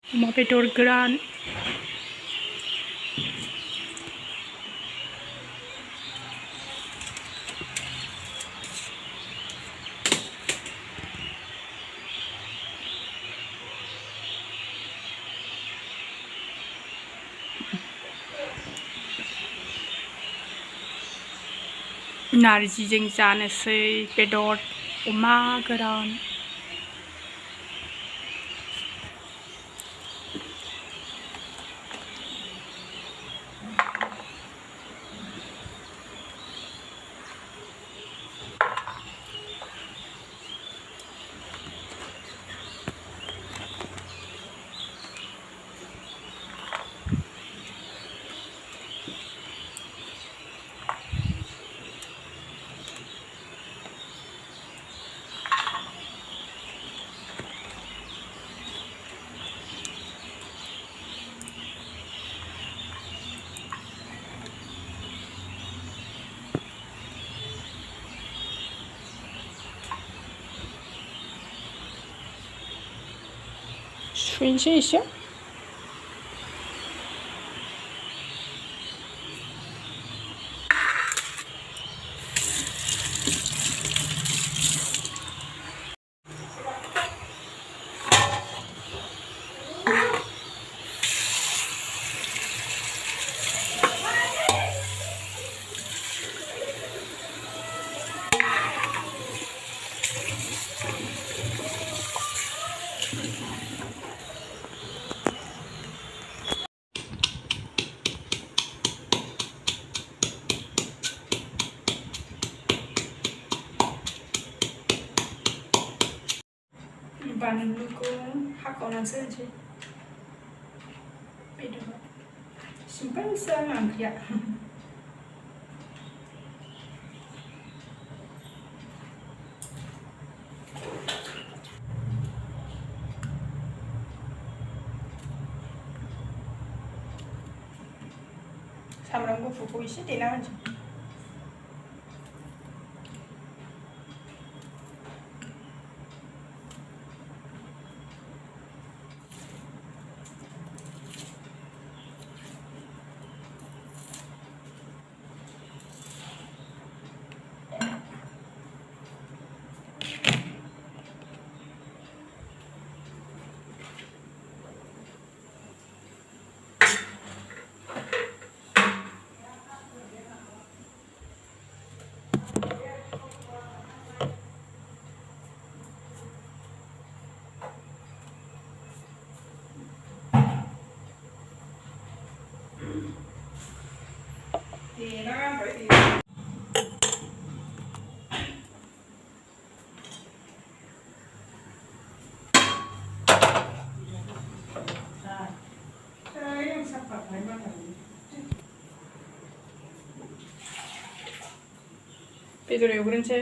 अमा बेदर गोरान नारजिजों जानोसै बेदर अमा गोरान सुनोसै एसे बानलुखौ हाखावनानैसो होनोसै बेदराव सिम्पोलसो आंना ओंख्रिया सामब्राम गुफुरखौ एसे देना होनोसै बेदर एवग्रोनोसै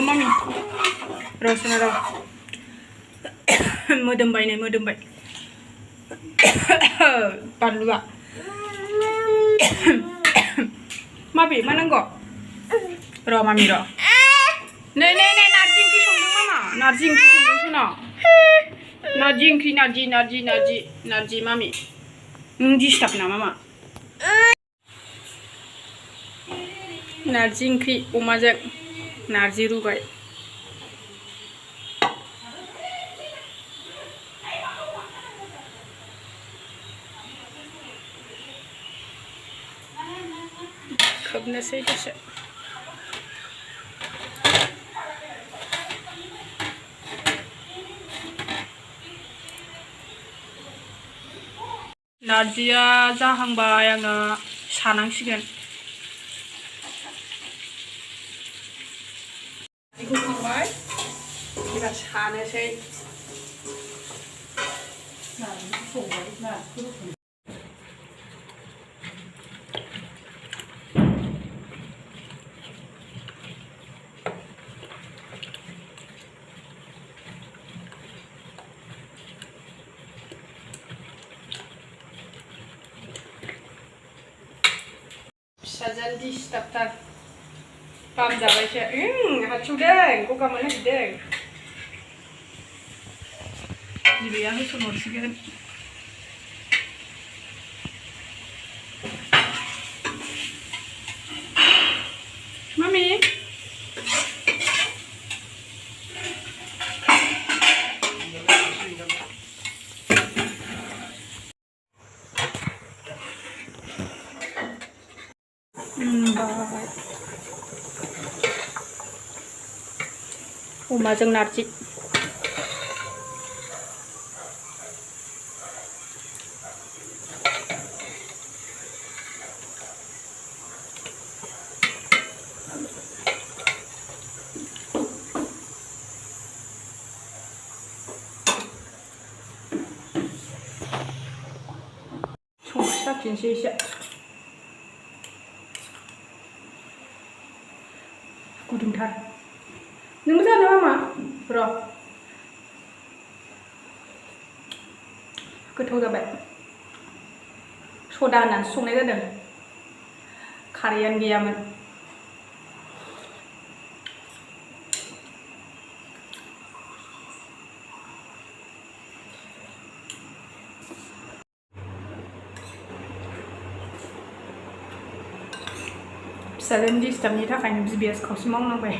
मामि रसना र मोदोमबाय नै मोदोमबाय बानलुआ माबे मा नांगौ र मामि र नै नै नै नारजि ओंख्रि संदों मामा नारजि ओंख्रि संदोंसो ना नारजि ओंख्रि नारजि नारजि नारजि नारजि मामि नों डिस्टार्ब ना मामा नारजि ओंख्रि अमाजों नारजि रुबाय खोबनोसै दसे नारजिया जाहांबाय आङो सानांसिगोन नारजिखौ खांबाय एबार सानोसै फिसाजोआनो डिस्टार्बथार बाम जाबायसो हाथुदों गगा मोनहांदों बिबैया होसनहरसिगोन मामि बाय अमाजों नारजि संख्रि साखिनोसै एसे गुदुंथार नोंबो जानो मामा र' गोथाव जाबाय सदा होनानैसो संनाय जादों खारैयानो गैयामोन फिसाजोनि डिस्टार्बनि थाखायनो बिबिएस खावसे मावनांबाय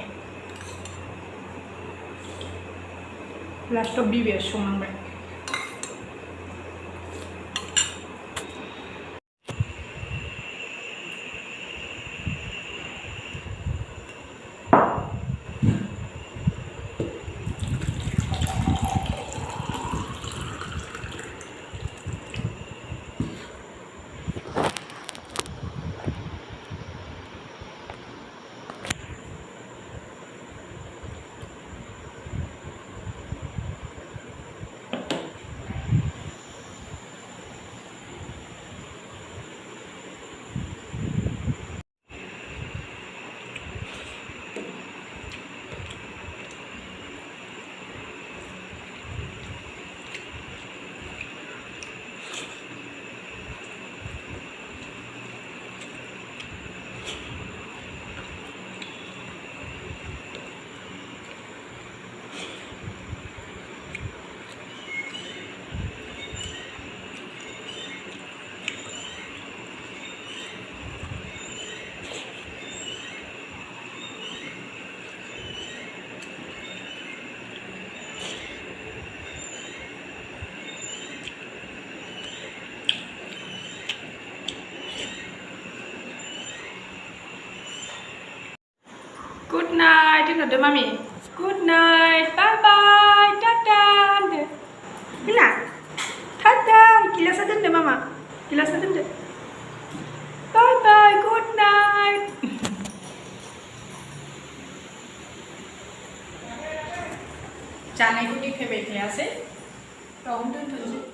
लास्टआव बिबिएस संनांबाय Good night होनहरदो मामि Good night bye bye Tata होनदो होना टाटा गिलासा दोनदो मामा गिलासा दोनदो bye bye good night जानायखौ देखायबाय थायासै बावनो दोनथ'नोसै